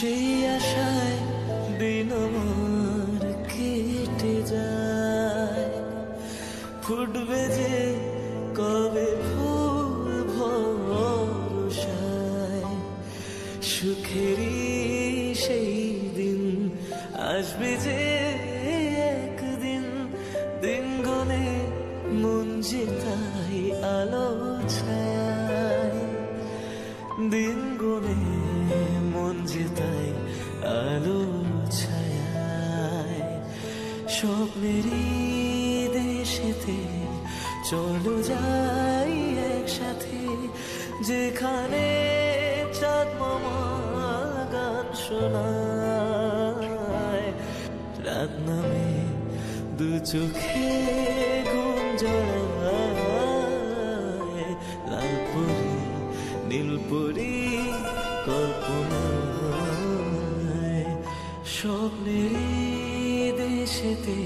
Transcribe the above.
সেই আশায় দিন আমার কেটে যায়, ফুটবে যে কবে ফুল ভরসায়। সুখেরই সেই দিন আসবে যে একদিন, দিন গনে মন যে তাই আলো ছায়, দিন গনে মন যে তাই আলো ছায়। স্বপ্নেরই দেশেতে চলো যাই একসাথে, যেখানে চাঁদ মামা গান শোনায়। রাত নামে দু চোখে ঘুম জড়ায়, লাল পরি নীল পরি কল্পনায়। স্বপ্নেরই দেশেতে